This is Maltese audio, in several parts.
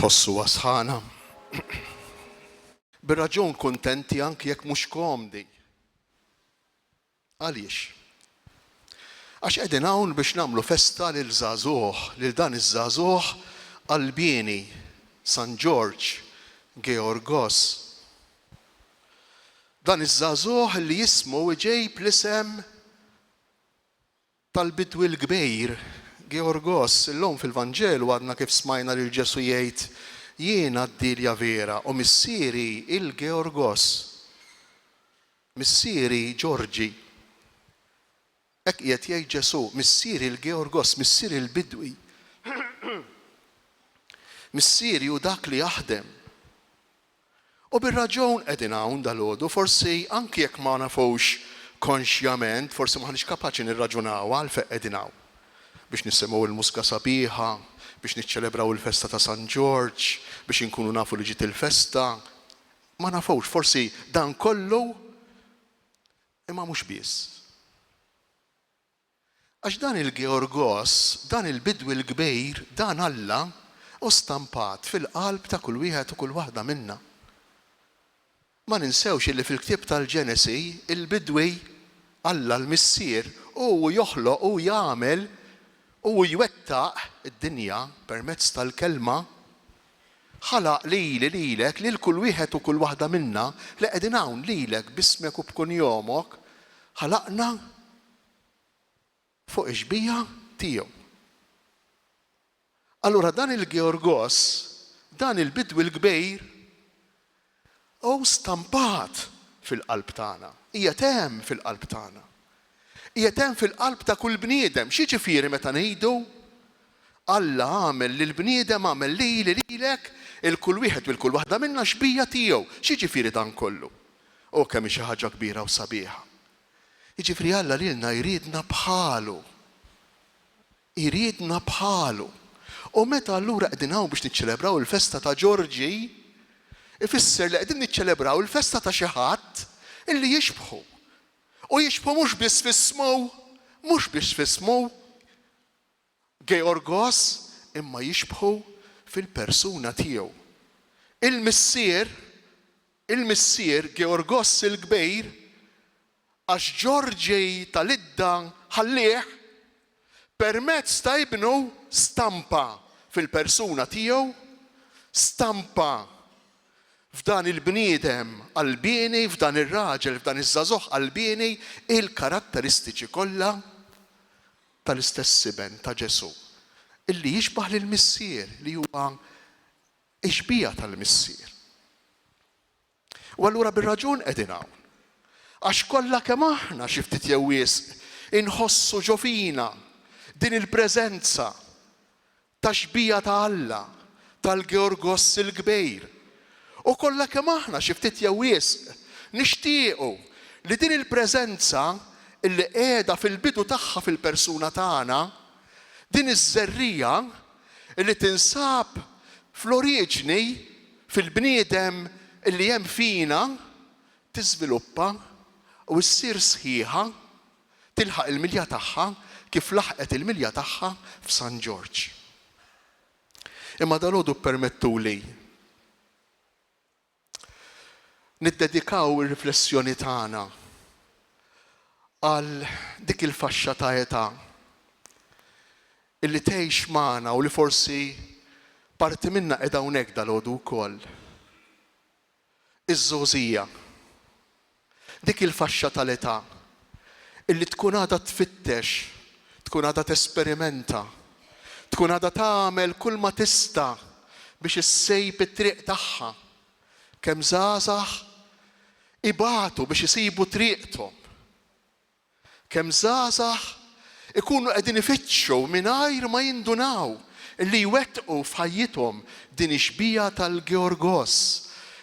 Tħossu wasħana. Bir-raġun kuntenti anki jekk mhux komdi. Għaliex? Għax qegħdin hawn biex nagħmlu festa lil żagħżugħ, lil dan iż-żagħżugħ Albini, San George, Georgos. Dan iż-żagħżugħ li jismu ġejb l-isem tal-bidwi l-kbejr, Georgos. Illum fil-Vanġelu għadna kif smajna lil Ġesu jgħid jiena d-dilja vera u missieri il-Georgos, missieri Ġorġi. Hekk qiegħed jgħid Ġesu, missieri il-Georgos, missieri il-bidwi. Missieri u dak li jaħdem. U bir-raġun qegħdin hawn dalgħodu, forsi anki jekk ma nafux konxjament, forsi maħniex kapaċi nirraġunaw għalfejn qegħdin hawn. Biex nisimgħu il-mużika sabiħa, biex niċċelebraw il-festa ta' San George, biex inkunu nafu li ġiet il-festa. Ma nafux, forsi dan kollu, imma mhux biss. Għax dan il-Georgos, dan il-bidwi l-kbejr, dan Alla u stampat fil-qalb ta' kull wieħed u kull waħda minna. Ma ninsewx illi fil-ktieb tal-Ġenesi il-bidwi Alla l-missier u joħloq u jagħmel u jwettaq id-dinja permezz tal-kelma ħalaq lilek lil kull wieħed u kull waħda minna li qegħdin hawn lilek bismek u bkunjomok ħalaqna fuq ix-xbija tiegħu. Allura dan il-Georgos, dan il-bidwi l-kbejr u stampat fil-qalb tagħna, qiegħed hemm fil-qalb tagħna. Qiegħed hemm fil-qalb ta' kull bniedem. Xi ġifieri meta ngħidu Alla għamel lill-bniedem għamel lilek il-kull wieħed u l-kull waħda minna xbija tiegħu. Xi ġifieri dan kollu? U kemm xi ħaġa kbira u sabiħa. Jiġifieri Alla lilna jridna bħalu. Jridna bħalu. U meta allura qegħdin hawn biex niċċelebraw il-festa ta' Ġorġi, ifisser li qegħdin niċċelebraw il-festa ta' xi ħadd illi jixbħu. U jixbħu mhux biss fis-smu, Georgos, imma jixbħu fil-persuna tiegħu. Il-missier Georgos il-kbejr għax Ġorġi tal-idda ħallih permezz ta' ibnu stampa fil-persuna tiegħu, stampa f'dan il-bniedem Albini, f'dan ir-raġel, f'dan iż-żagħżugħ Albini il-karatteristiċi kollha tal-istess siben ta' Ġesu. Illi jixbaħ lill-missier li huwa ix-xbija tal-missier. U allura bir-raġun qegħdin hawn. Għax kollha kemm aħna xi ftit jew wisq inħossu ġo fina din il-preżenza ta' xbija ta' Alla, tal-Georgos il-kbejr. U kollha kemm aħna xi ftit jew wisq nixtiequ li din il-preżenza illi qiegħda fil-bidu tagħha fil-persuna tagħna, din iż-żerrija illi tinsab fl-oriġni fil-bniedem illi hemm fina tiżviluppa u ssir sħiħa tilħaq il-milja tagħha kif laħqet il-milja tagħha f'San George. Imma dalgħodu permettuli niddedikaw ir-riflessjoni tagħna għal dik il-faxxa ta' età illi tgħix magħna u li forsi parti minnha qiegħda hawnhekk dalgħodu wkoll. Iż-żgħożija. Dik il-faxxa tal-età illi tkun għadha tfittex, tkun għadha tesperimenta, tkun għadha tagħmel kull ma tista' biex issejb it-triq tagħha. Kemm żgħażagħ ibatu biex isibu triqthom. Kemm żgħażagħ ikunu qegħdin ifittxu mingħajr ma jindunaw li jwettqu f'ħajjithom din ix-xbija tal-Georgos,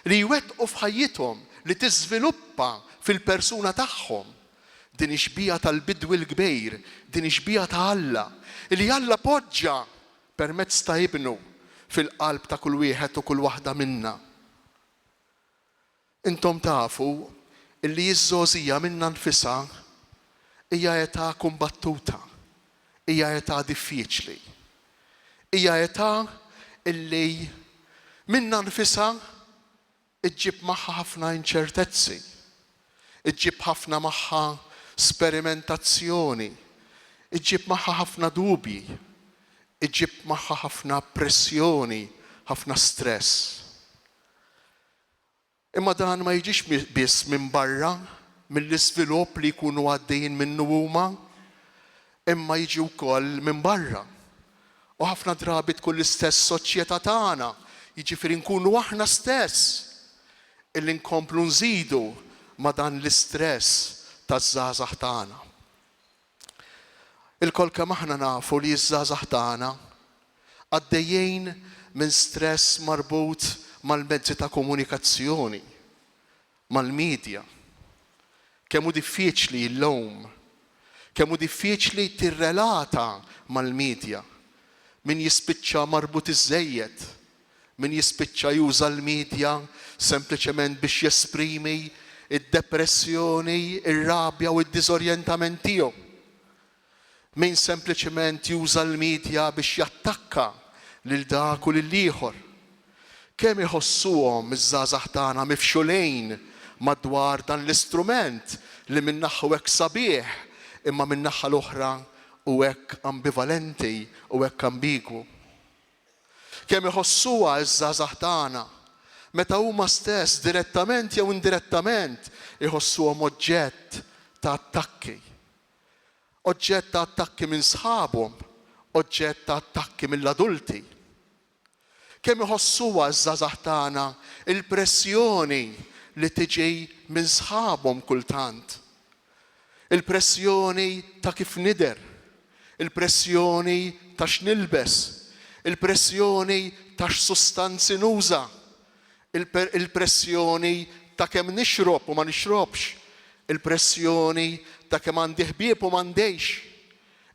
li jwettqu f'ħajjithom li tiżviluppa fil-persuna tagħhom din ix-xbija tal-bidwi l-kbejr, din ix-xbija ta' Alla, li Alla poġġa permezz ta' ibnu fil-qalb ta' kull wieħed u kull waħda minna. Intom tafu illi iż-żgħożija minnha nfisha hija età kumbattuta, hija età diffiċli. Hija età illi minna nfisha iġġib magħha ħafna inċertezzi, iġġib ħafna magħha sperimentazzjoni, iġġib magħha ħafna dubji, iġġib magħha ħafna pressjoni, ħafna stress. Imma dan ma jiġix biss minn barra, mill-iżvilupp li jkunu għaddejjin minnu huma, imma jiġi wkoll minn barra. U ħafna drabi tkun l-istess soċjetà tagħna, jiġifieri nkunu aħna stess illi nkomplu nżidu ma' dan l-istress taż-żgħażagħ tagħna. Il-kol kemm aħna nafu li ż-żgħażagħ tagħna għaddejjin minn stress marbut mal-mezzi ta' komunikazzjoni, mal-medja. Kemm hu diffiċli llum, kemm hu diffiċli tirrelata mal-medja. Min jispiċċa marbut iżejjed, min jispiċċa juża l-medja sempliċement biex jesprimi id-depressjoni, ir-rabja u d-diżorjentament tiegħu. Min sempliċement juża l-medja biex jattakka lil dak u lil ieħor. Kemm iħossuhom iż-żgħażagħ tagħna mifxulejn madwar dan l-istrument li min naħa hekk sabiħ, imma min naħa l-oħra u hekk ambivalenti u hekk ambigwu. Kemm iħossuha iż-żgħażagħ tagħna meta huma stess direttament jew indirettament iħossuhom oġġett ta' attakki. Oġġett ta' attakki minn sħabhom, oġġett ta' attakki mill-adulti. Kemm iħossuha ż-żgħażagħ tagħna il-pressjoni li tiġi minn sħabhom kultant. Il-pressjoni ta' kif nidher, il-pressjoni ta' x'nilbes, il-pressjoni ta' x'sustanzi nuża, il-pressjoni ta' kemm nixrob u ma nixrobx, il-pressjoni ta' kemm għandi ħbieb u m'għandejx,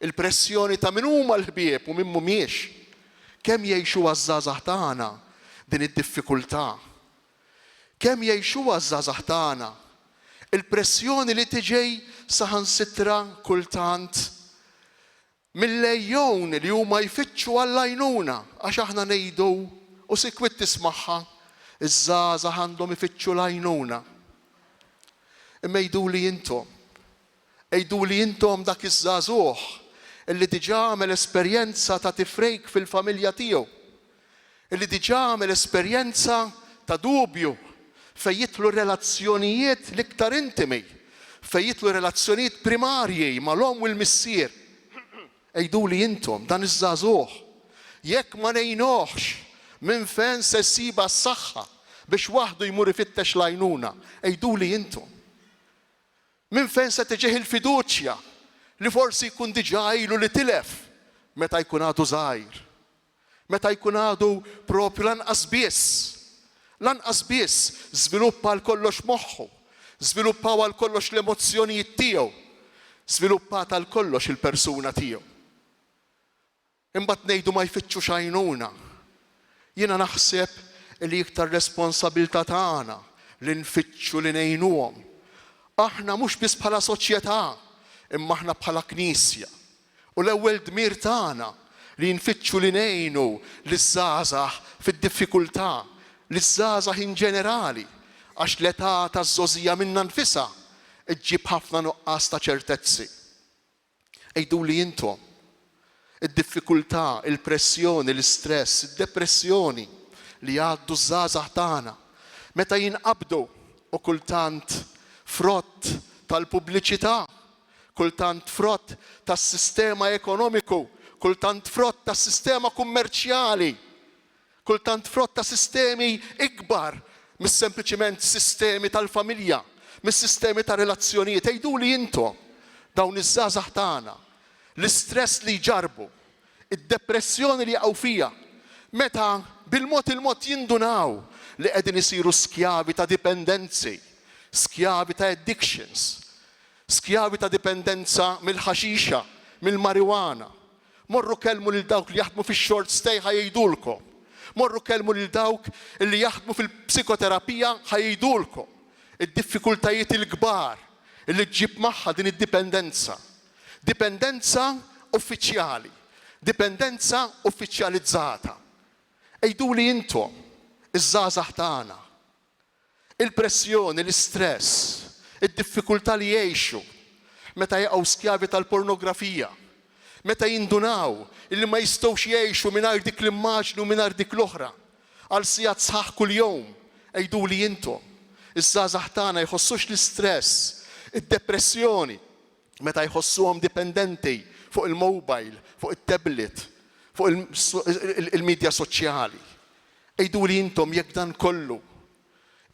il-pressjoni ta' min huma l-ħbieb u min mhumiex. Kemm jgħixu għaż-żgħażagħ tagħna din id-diffikultà. Kemm jgħixu għaż-żgħażagħ tagħna il-pressjoni li tiġej saħansitra kultant mill-lejjon li huma jfittxu għall-għajnuna għax aħna ngħidu u sikwit tismagħha iż-żgħażagħ għandhom ifittxu l-għajnuna. Imma jgħiduli intom dak iż-żagħżugħ illi diġà għamel esperjenza ta' tifrejk fil-familja tiegħu, illi diġà għamel esperjenza ta' dubju fejn jidħlu relazzjonijiet l-iktar intimi, fejn jidħlu relazzjonijiet primarji mal-om u l-missier. Ejduli intom dan iż-żagħżugħ jekk ma ngħinuhx minn fejn se ssiba s-saħħa biex waħdu jmur ifittex l-għajnuna. Ejduli intom minn fejn se tiġih il-fiduċja li forsi jkun diġà ilu li tilef meta jkun għadu żgħir, meta jkun għadu propju lanqas biss żviluppa għal kollox moħħu, żviluppa għal kollox l-emozzjonijiet tiegħu, żviluppat għal kollox il-persuna tiegħu. Imbagħad ngħidu ma jfittxux għajnuna. Jiena naħseb li iktar responsabbiltà tagħna li nfittxu li ngħinuhom. Aħna mhux biss bħala soċjetà, imma aħna bħala Knisja. U l-ewwel dmir tagħna li nfittxu li ngħinu liż-żgħażagħ fid-diffikultà, liż-żgħażagħ in ġenerali, għax l-età taż-żożija minnha nfisha iġġib ħafna nuqqas ta' ċertezzi. Ejduli intom id-diffikultà, il-pressjoni, l-istress, id-depressjoni li għaddu żgħażagħ tagħna meta jinqabdu u kultant frott tal-pubbliċità, kultant frott tas-sistema ekonomiku, kultant frott tas-sistema kummerċjali, kultant frott ta' sistemi ikbar mis-sempliċiment sistemi tal-familja, mis-sistemi ta' relazzjonijiet. Ejduli intom dawn iż-żgħażagħ tagħna l-istress li jġarbu, id-depressjoni li jaqgħu fija, meta bil-mod jindunaw li qegħdin isiru skjavi ta' dipendenzi, skjavi ta' addictions, skjavi ta' dipendenza mill-ħaxixa, mill-marijuana. Morru kellmu lil dawk li jaħdmu fix-short stay ħajdulkom. Morru kellmu lil dawk li jaħdmu fil-psikoterapija ħajdulkom. Id-diffikultajiet il-kbar li ġġib magħha din id-dipendenza. Dipendenza uffiċjali, dipendenza uffiċjalizzata. Ejduli intom, iż-żgħażagħ tagħna. Il-pressjoni, l-istress, id-diffikultà li jgħixu meta jaqgħu skjavi tal-pornografija, meta jindunaw illi ma jistgħux jgħixu mingħajr dik l-immaġni u mingħajr dik l-oħra għal sigħat sħaħ kuljum. Għejduli intom, iż-żgħażagħ tagħna jħossux l-istress, id-depressjoni meta jħossuhom dipendenti fuq il-mobile, fuq it-tablet, fuq il-medja soċjali. Għejduli intom jekk dan kollu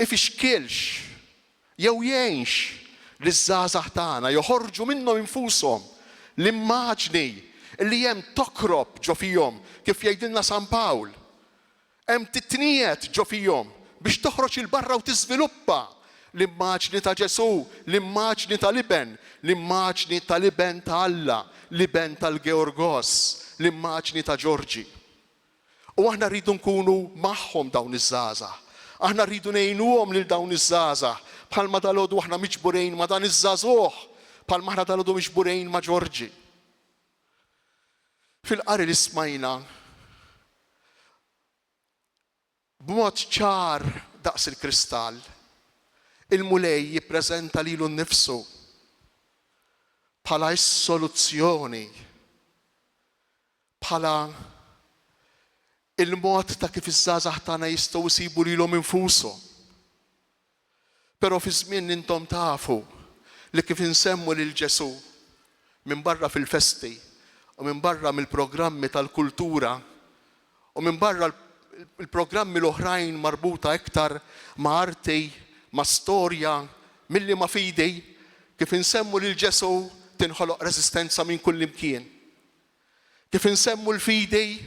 ifixkilx jew jgħinx liż-żgħażagħ tagħna joħorġu minnhom infushom l-immaġni li hemm tokrob ġo fihom kif jgħidilna San Pawl. Hemm titniet ġo fihom biex toħroġ il-barra u tiżviluppa l-immaġni ta' Ġesu, l-immaġni ta' Liben, l-immaġni ta' Liben ta' Alla, Liben tal-Georgos, l-immaġni ta' Ġorġi. U aħna rridu nkunu magħhom dawn iż-żgħażagħ. Aħna rridu ngħinuhom lil dawn iż-żgħażagħ bħalma dalgħodu aħna miġburejn ma' dan iż-żagħżugħ, bħalma aħna dalgħodu miġburejn ma' Ġorġi. Fil-qari li smajna b'mod ċar daqs il-kristall, il-mulej jippreżenta lilu nnifsu bħala s-soluzzjoni, bħala il-mod ta' kif iż-żgħażagħ tagħna jistgħu jsibu lilhom infushom. Però fi żmien intom tafu li kif insemmu lil Ġesu minn barra fil-festi u minn barra mill-programmi tal-kultura u minn barra il-programmi l-oħrajn marbuta iktar ma' arti, ma' storja, milli ma' fidi, kif insemmu lil Ġesu tinħoloq reżistenza minn kull imkien. Kif insemmu l-fidi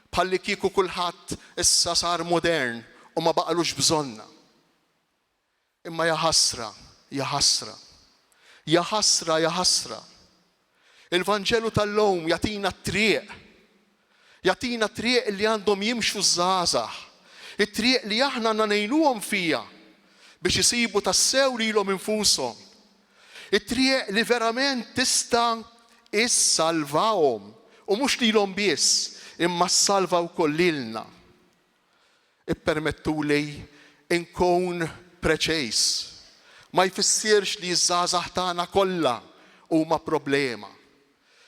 bħalli kieku kulħadd issa sar modern u ma baqalux bżonna. Imma ja ħasra, ja ħasra, ja ħasra, ja ħasra. Il-Vanġelu tal-lum jatina t-triq, jatina triq li għandhom jimxu żgħażagħ, it-triq li aħna ngħinuhom fija biex isibu tassew lilhom infushom. It-triq li verament tista' issalvawhom u mhux lilhom biss, imma ssalva wkoll lilna. Ippermettuli nkun preċiż. Ma jfissirx li ż-żgħażagħ tagħna kollha huma problema.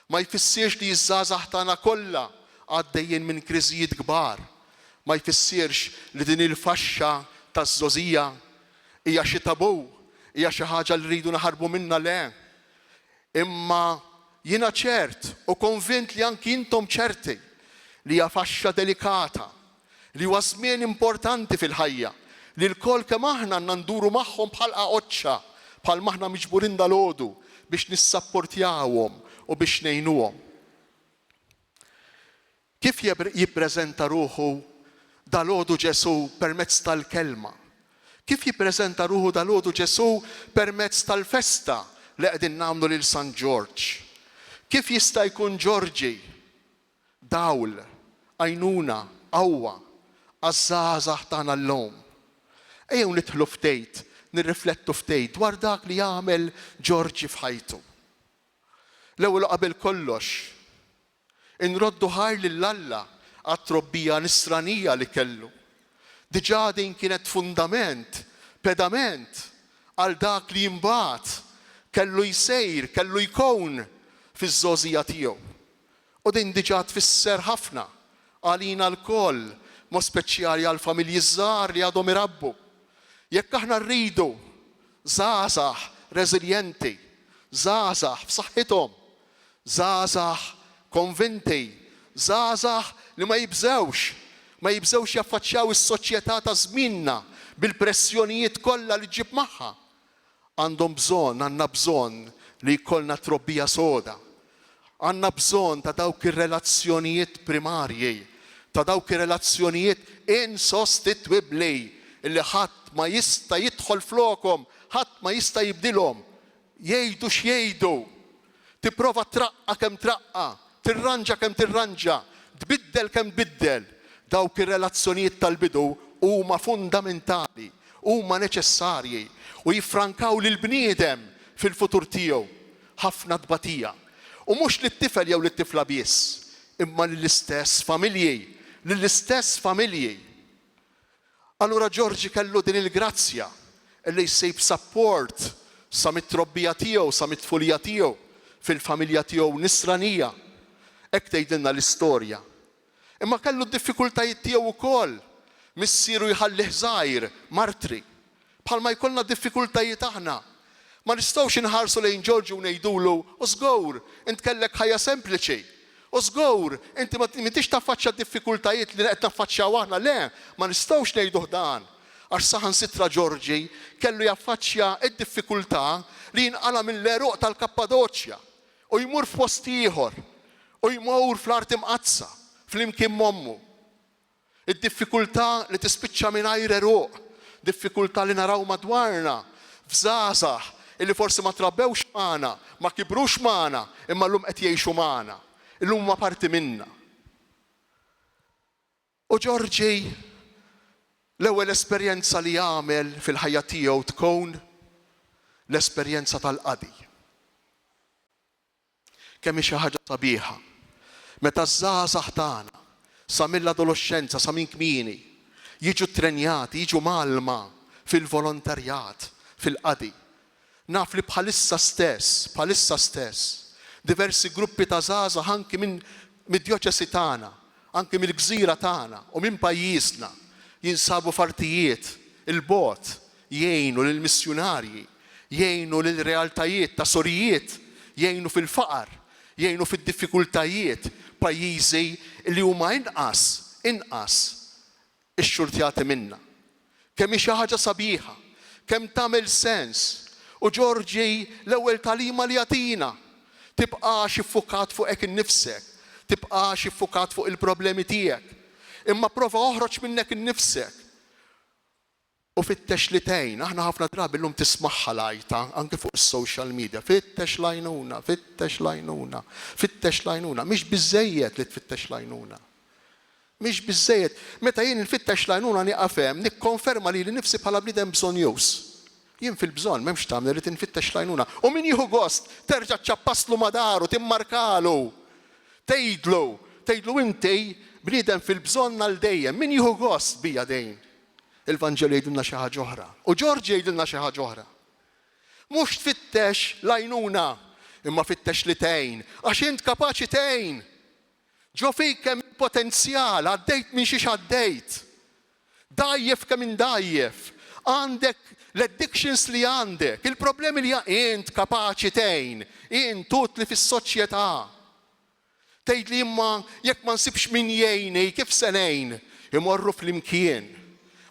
Ma jfissirx li ż-żgħażagħ tagħna kollha għaddejjin minn kriżijiet kbar. Ma jfissirx li din il-faxxa taż-żożija hija xi tabu, hija xi ħaġa li rridu naħarbu minnha le. Imma jiena ċert u konvint li anki intom ċerti li hija faxxa delikata, li huwa żmien importanti fil-ħajja, li l-kol kemm aħna għandna nduru magħhom bħal qoċċa, bħal maħna miġburin dalgħodu biex nissapportjawhom u biex ngħinuhom. Kif jippreżenta ruħu dalgħodu Ġesu permezz tal-kelma? Kif jippreżenta ruħu dalgħodu Ġesu permezz tal-festa li qegħdin nagħmlu lil San George? Kif jista' jkun Ġorġi dawl, għajnuna, qawwa għaż-żgħażagħ tagħna llum? Ejjew nidħlu ftit, nirriflettu ftit dwar dak li jagħmel Ġorġi f'ħajtu. L-ewwel qabel kollox, inroddu ħar lil Alla għat-trobbija nisranija li kellu. Diġà din kienet fundament, pedament għal dak li mbagħad kellu jsejr, kellu jkun fiż-żożija tiegħu. U din diġà tfisser ħafna għalina l-koll, mod speċjali għal familji żgħar li għadhom irabbu. Jekk aħna rridu żgħażagħ reżiljenti, żgħażagħ b'saħħithom, żgħażagħ konvinti, żgħażagħ li ma jibżewx jaffaċċjaw is-soċjetà ta' żmienna bil-pressjonijiet kollha li ġib magħha. Għandna bżonn li jkollna trobbija soda. Għandna bżonn ta' dawk ir-relazzjonijiet primarji, ta' dawk ir-relazzjonijiet insostitwibbli illi ħadd ma jista' jidħol flokhom, ħadd ma jista' jibdilhom. Jgħidu x'jgħidu, tipprova traqqa kemm traqqa, tirranġa kemm tirranġa, tbiddel kemm tbiddel. Dawk ir-relazzjonijiet tal-bidu huma fundamentali, huma neċessarji u jiffrankaw lill-bniedem fil-futur tiegħu ħafna tbatija. U mhux lit-tifel jew lit-tifla biss, imma lill-istess familji. Allura Ġorġi kellu din il-grazzja li jsib support sa mit-trobbija tiegħu, sa mit-tfulija tiegħu, fil-familja tiegħu nisranija. Hekk tgħidilna l-istorja. Imma kellu d-diffikultajiet tiegħu wkoll. Missieru jħallih żgħir, martri. Bħalma jkollna diffikultajiet aħna. Ma nistgħux inħarsu lejn Ġorġi u ngħidulu, żgur, int kellek ħajja sempliċi. Żgur, inti ma tintix taffaċċja d-diffikultajiet li qed naffaċċjaw aħna, le, ma nistgħux ngħiduh dan. Għax saħansitra Ġorġi kellu jaffaċċja d-diffikultà li jinqala mill-eruq tal-Kappadoċja u jmur f'post ieħor u jmur fl-art imqazza flimkien mommu. Id-diffikultà li tispiċċa mingħajr eruq, diffikultà li naraw madwarna f'żgħażagħ illi forsi ma trabbewx magħna, ma kibrux magħna, imma llum qed jgħixu magħna. Illum ma parti minna. U Ġorġi l-ewwel esperjenza li jagħmel fil-ħajja tiegħu tkun l-esperjenza tal-qadi. Kemm hi xi ħaġa sabiħa. Meta żgħażagħ tagħna sa mill-adolescenza sa minn kmieni jiġu ttrenjati, jiġu malma fil-volontarjat, fil-qadi. Naf li bħalissa stess, diversi gruppi ta' żgħażagħ anki mid-djoċesi tagħna, anki mill-gżira tagħna u minn pajjiżna jinsabu f'artijiet il-bogħod jgħinu lill-missjonarji, jgħinu lill-realtajiet ta' sorijiet, jgħinu fil-faqar, jgħinu fid-diffikultajiet pajjiżi li huma inqas ix-xurtjati minna. Kemm hi xi ħaġa sabiħa, kemm tagħmel sens. U Ġorġi l-ewwel tagħlima li jagħtina tibqax iffukat fuq hekk innifsek, tibqax iffukat fuq il-problemi tiegħek. Imma prova oħroġ minnek innifsek. U fittex li tgħin, aħna ħafna drabi llum tismaħħa lajta anke fuq is-social media, fittex lajnuna, fittex lajnuna, fittex lajnuna, mhix biżżejjed li tfittex lajnuna. Mhix biżżejjed. Meta jien nfittex lajnuna nieqaf hemm, nikkonferma li nnifsi bħala bniedem bżonjuż. Jien fil-bżonn m'hemmx tagħmel li tinfittex lajnuna. U min jieħu gost terġa' ċappaslu ma' daru, timmarkalu, tgħidlu inti bniedem fil-bżonn għal dejjem, min jieħu gost bija dejn. Il-Vanġelu jgħidilna xi ħaġa oħra. U Ġorġi jgħidilna xi ħaġa oħra. Mhux tfittex lajnuna, imma fittex li tgħin, għax int kapaċi tgħin. Ġo fik kemm potenzjal, għaddejt minn xi għaddejt. Dajjef kemm indajjef. Għandek l-addictions li għandek, il-problemi li int kapaċi tgħin, int tutli fis-soċjetà. Tgħid li imma jekk ma nsibx min jgħinni kif se ngħin, imorru flimkien.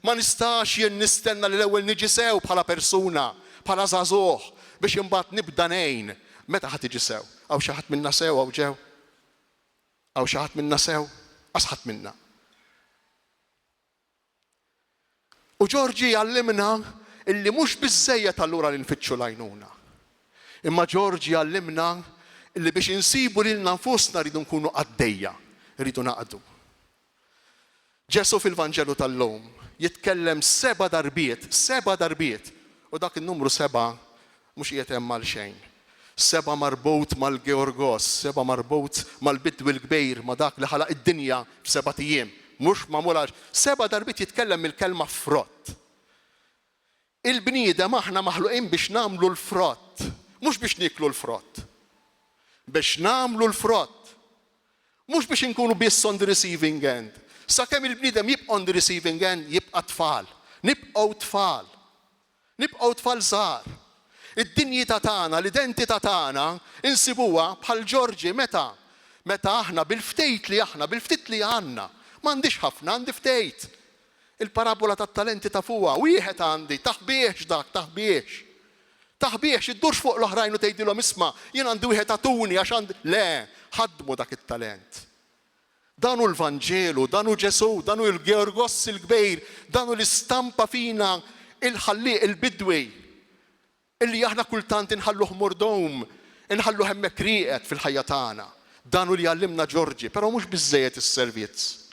Ma nistax jien nistenna li l-ewwel niġi sew bħala persuna, bħala żagħżugħ biex imbagħad nibda ngħin. Meta ħadd tiġi sew? Hawn xi ħadd minna sew hawn ġew? Hawn xi ħadd minna sew? Qas ħadd minna. U Ġorġi għallimna illi mhux biżżejjed allura li nfittxu lajnuna. Imma Ġorġi għallimna illi biex insibu lilna nfusna rridu nkunu għaddejja, rridu naqdu. Ġesu fil-Vanġelu tal-lum jitkellem 7 darbiet, u dak in-numru 7 mhux qiegħed hemm mal xejn. 7 marbut mal-Georgos, 7 marbut mal-bidwi l-kbejr ma dak li ħalaq id-dinja f'7 ijiem. Mhux magħmula 7 darbiet jitkellem il-kelma frott. Il-bniedem aħna maħluqin biex nagħmlu l-frott, mhux biex niklu l-frott. Biex nagħmlu l-frott. Mhux biex inkunu biss on the receiving end. Sakemm il-bniedem jibqa' on the receiving end jibqa' tfal. Nibqgħu tfal żgħar. Id-dinjità tagħna, l-identità tagħna insibuha bħal Ġorġi meta aħna bil-ftit li għandna. M'għandix ħafna, għandi ftejt. Il-parabola tat-talenti ta' fuqha, wieħed għandi, taħbiex dak, taħbiex, iddurx fuq l-oħrajn u tgħidilhom isma' jien għandi wieħed atuni għax għandi. Le, ħadmu dak it-talent. Danu l-Vanġelu, danu Ġesu, danu l-Georgos il-kbejr, danu l-istampa fina il-ħalliq il-bidwi. Illi aħna kultant inħalluh murdum, inħalluh hemmhekk rieqed fil-ħajja tagħna. Danu li għallimna Ġorġi, però mhux biżżejjed is-servizz.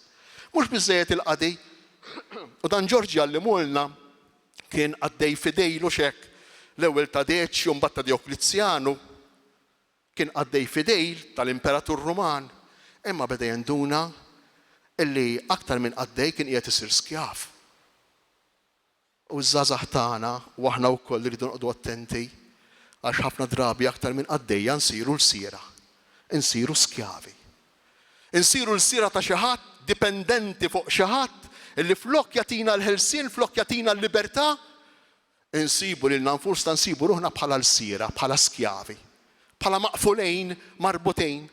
Mhux biżżejjed il-qadi. U dan Ġorġi għallimulna kien għaddej fidejlu xekk l-ewwel ta' Deċju mbagħad ta' Dioklizjanu. Kien għaddej fidejl tal-Imperatur Ruman, imma beda jenduna illi aktar minn għaddej kien qiegħed isir skjaf. U żgħażagħ tagħna u aħna wkoll irridu noqogħdu attenti għax ħafna drabi aktar minn qaddejja nsiru l-siera. Insiru skjavi. Insiru l-siera ta' xi ħadd dipendenti fuq xi ħadd illi flok jagħtina l-ħelsien, flok jagħtina l-libertà, insibu lilna nfusna nsibu ruħna bħala l-siera, bħala skjavi, bħala maqfulejn marbutejn.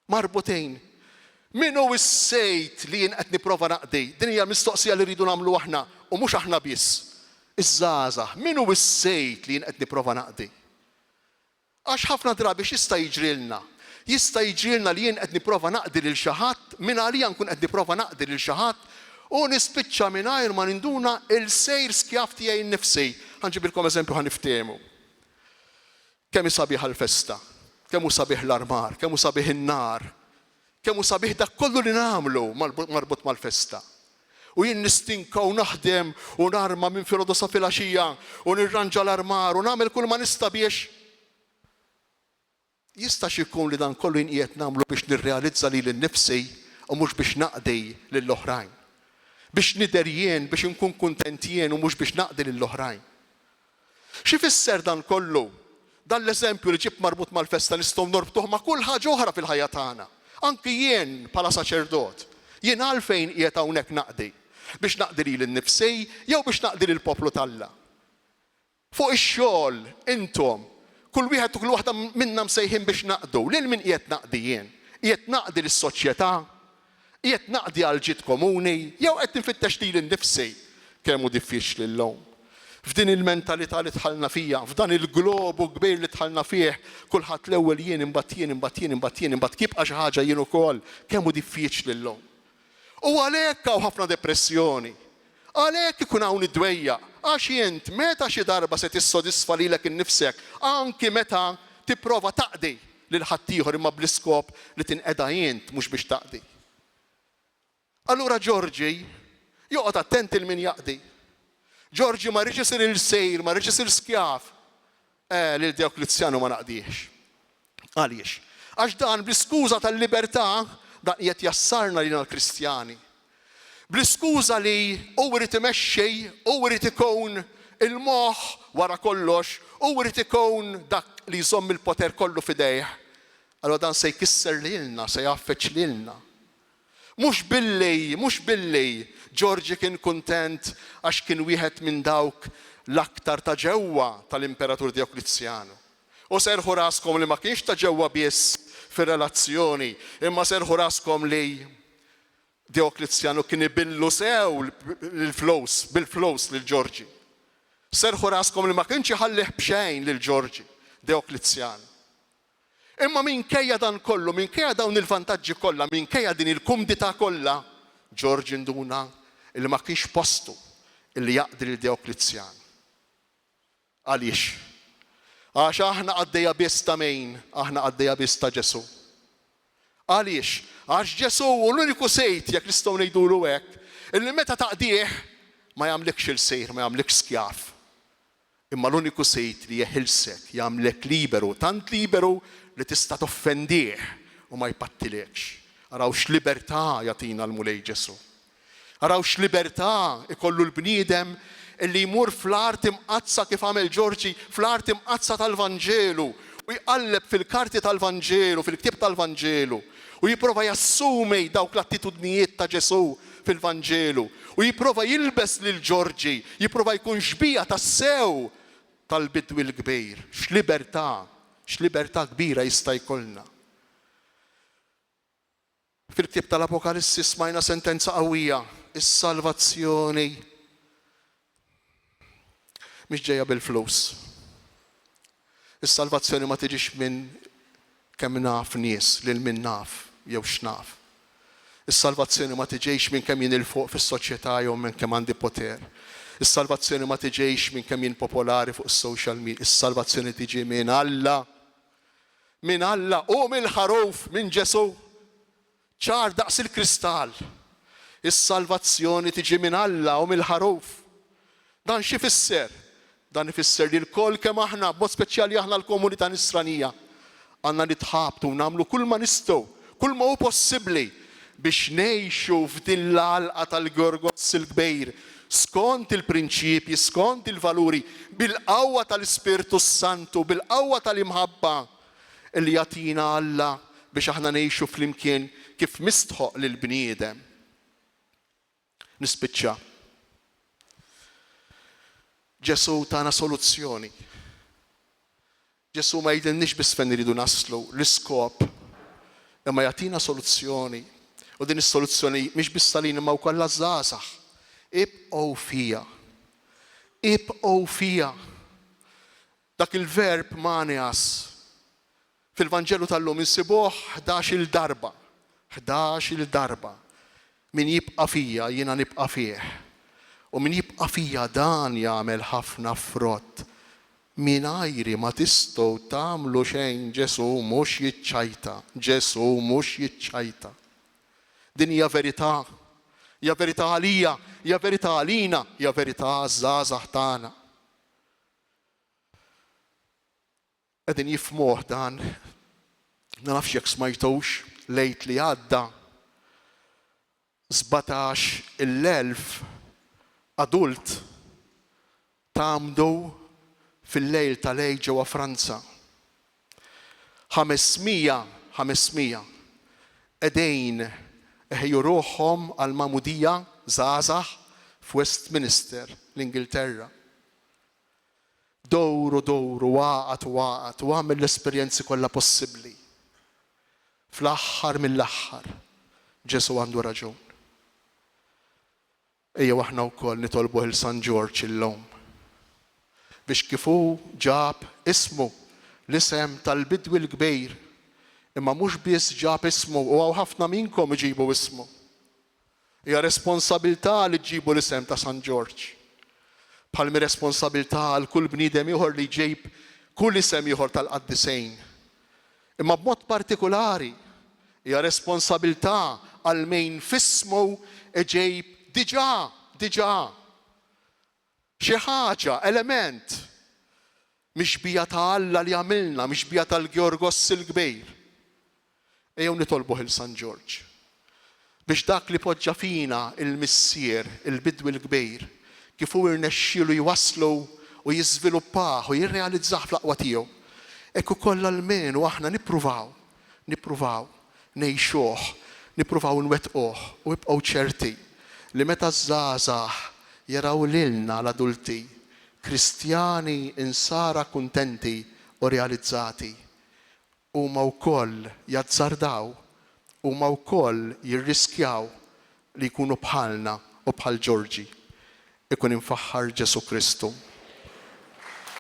Marbutejn. Min hu s-sejt li jien qed nipprova naqdi? Din hija l-mistoqsija li rridu nagħmlu aħna u mhux aħna biss. Iż-żgħażagħ, min hu s-sejt li jien qed nipprova naqdi? Għax ħafna drabi x'jista' jiġrilna? Jista' jiġrilna li jien qed nipprova naqdi lil xi ħadd, minn għalija nkun qed nipprova naqdi lil xi ħadd u nispiċċa mingħajr ma ninduna il-sejr skjaf tiegħi nnifsi. Ħanġibilkom eżempju ħaniftehmu. Kemm hu sabiħ għall-festa, kemm hu sabiħ l-armar, kemm hu sabiħ in-nar, kemm hu sabiħ dak kollu li nagħmlu marbut mal-festa. U jien nistinka u naħdem u narma minn filgħodu sa filgħaxija u nirranġa l-armar u nagħmel kull ma nista' biex. Jistax ikun li dan kollu jinqiegħed nagħmlu biex nirrealizza lili nnifsi u mhux biex naqdi lill-oħrajn. Biex nidher jien, biex inkun kuntent jien u mhux biex naqdi lill-oħrajn. X'ifisser dan kollu? Dan l-eżempju li ġib marbut mal-festa nistgħu norbtuh ma' kull ħaġa oħra fil-ħajja tagħna. Anki jien bħala saċerdot, jien għalfejn qiegħed hawnhekk naqdi, biex naqdi lili nnifsi jew biex naqdi lill-poplu tal-Alla. Fuq ix-xogħol intom, kull wieħed u kull waħda minnha msejħin biex naqdu, lil min qiegħed naqdi jien? Qiegħed naqdi lis-soċjetà, qiegħed naqdi għal ġid komuni, jew qed nfittex lili nnifsi kemm hu diffiċli llum. F'din il-mentalità li tħallna fija, f'dan il-globu kbir li tħallna fih, kulħadd l-ewwel jien imbagħad tibqa' xi ħaġa jien ukoll, kemm hu diffiċli llum. U għalhekk hawn ħafna depressjoni. Għalhekk ikun hawn id-dwejja, għax int meta xi darba se tissodisfa lilek innifsek, anki meta tipprova taqdi lil ħadd ieħor imma bl-iskop li tinqeda int mhux biex taqdi. Allura Ġorġi joqgħod attent il min jaqdi. Ġorġi ma rridx isir il-sejr, ma rridx isir skjaf. Lil Dioklizjanu ma naqdiex. Għaliex? Għax dan bl-iskuża tal-libertà dan qiegħed jassarna lilna l-Kristjani. Bl-iskuża li u irid imexxi, u irid ikun il-moħħ wara kollox, u irid ikun dak li jżomm il-poter kollu f'idejh. Allura dan se jkisser lilna, se jaffeċ lilna. Mhux billi Ġorġi kien kuntent għax kien wieħed minn dawk l-aktar ta' ġewwa tal-Imperatur Dioklizjanu. U serħu raskom li ma kienx ta' ġewwa biss fir-relazzjoni, imma serħu raskom li Dioklizjanu kien ibillu sew bil-flows lil Ġorġi. Serħu raskom li ma kienx iħallih b'xejn lil Ġorġi Dioklizjanu. Imma minkejja dan kollu, minkejja dawn il-vantaġġi kollha, minkejja din il-kumdità kollha, Ġorġi nduna illi ma kienx postu illi jaqdi lil Dioklizjan. Għaliex? Għax aħna għaddejja biss ta' min, aħna għaddejja biss ta' Ġesu. Għaliex? Għax Ġesu hu l-uniku sejt jekk nistgħu ngħidulu hekk, illi meta taqdih ma jagħmlekx il-sejr, ma jagħmlekx skjaf. Imma l-uniku sejt li jeħilsek, jagħmlek liberu, tant liberu li tista' toffendih u ma jpattilekx. Araw x'libertà jagħtina l-mulej Ġesu. Araw x'libertà ikollu l-bniedem illi jmur fl-art imqazza kif għamel Ġorġi, fl-art imqazza tal-Vanġelu u jqalleb fil-karti tal-Vanġelu, fil-ktieb tal-Vanġelu u jipprova jassumi dawk l-attitudnijiet ta' Ġesu fil-Vanġelu u jipprova jilbes lil Ġorġi, jipprova jkun xbija tas-sew tal-bidwi l-kbir. X'libertà kbira jista' jkollna. Fil-ktieb tal-Apokalissi smajna sentenza qawwija, is-salvazzjoni mhix ġejja bil-flus. Is-salvazzjoni ma tiġix minn kemm naf nies lil min naf jew x'naf. Is-salvazzjoni ma tiġix minn kemm jien il fuq fis-soċjetà jew minn kemm għandi poter. Is-salvazzjoni ma tiġix minn kemm jien popolari fuq is-social media. Is-salvazzjoni tiġi minn Alla. Minn Alla u mill-ħaruf minn Ġesu. ċar daqs il-kristall. Is-salvazzjoni tiġi minn Alla u mill-ħaruf. Dan xi fisser? Dan ifisser li l-koll kemm aħna, b'mod speċjali aħna l-komunità nisranija, għandna nitħabtu nagħmlu kull ma nistgħu, kull ma hu possibbli biex ngħixu f'din l-għalqa tal-Gorgos il-kbir skont il-prinċipji, skont il-valuri, bil-qawwa tal-Ispirtu Santu, bil-qawwa tal-imħabba li jagħtina Alla biex aħna ngħixu flimkien kif mistħoq lill-bniedem. Nispiċċa. Ġesu tagħna soluzzjoni. Ġesu ma jgħidilniex biss fejn iridu naslu, l-iskop, imma jagħtina soluzzjoni. U din is-soluzzjoni mhix biss salin imma wkoll żgħażagħ. Ibqgħu fija. Ibqgħu fija. Dak il-verb manias fil-Vanġelu tal-lum insibuh 11-il darba. 11-il darba. Min jibqa' fija jiena nibqa' fih. U min jibqa' fija dan jagħmel ħafna frott. Mingħajri ma tistgħu tagħmlu xejn Ġesu mhux jiċċajta. Ġesu mhux jiċċajta. Din hija verità. Hija verità għalija, hija verità għalina, hija verità għaż-żgħażagħ tagħna. Qegħdin jifhmuh dan, ma nafx jekk smajtux lejt li għadda 17,000 adult tagħmdu fil-lejl tal-għid ġewwa Franza. 500 qegħdin eħju ruħhom għal magħmudija żgħażagħ f'Westminster, l-Ingilterra. Dowru waqgħet u għamel l-esperjenzi kollha possibbli. Fl-aħħar mill-aħħar Ġesu għandu raġun. Ejjew aħna wkoll nitolbu il San George illum biex kifu ġab ismu l-isem tal-bidwi l-kbir. Imma mhux biss ġab ismu u hawn ħafna minnkom iġibu ismu. Hija responsabilità li ġibu l-isem ta' San George. Bħal mi responsabilità għal kull bniedem ieħor li ġejb kull isem ieħor tal-qaddisejn. Imma b'mod partikolari hija responsabilità għal min f'ismu ġejb diġà xi ħaġa, element mixbija ta' Alla li għamilna, mixbija tal-Gorgos il-kbir. Ejjew nitolbuh il San George biex dak li poġġa fina il-missier, il-bidwi l-kbir, kif hu rnexxielu jwasslu u jiżviluppah u jirrealizzah fl-aqwa tiegħu. Hekk ukoll għall-min u aħna nippruvaw ngħixuh, nippruvaw nwettquh u nibqgħu ċerti li meta żgħażagħ jaraw lilna l-adulti Kristjani insara kuntenti u realizzati. Huma wkoll jazzardaw, huma wkoll jirriskjaw li jkunu bħalna u bħal Ġorġi. Ikun infaħħar Ġesu Kristu.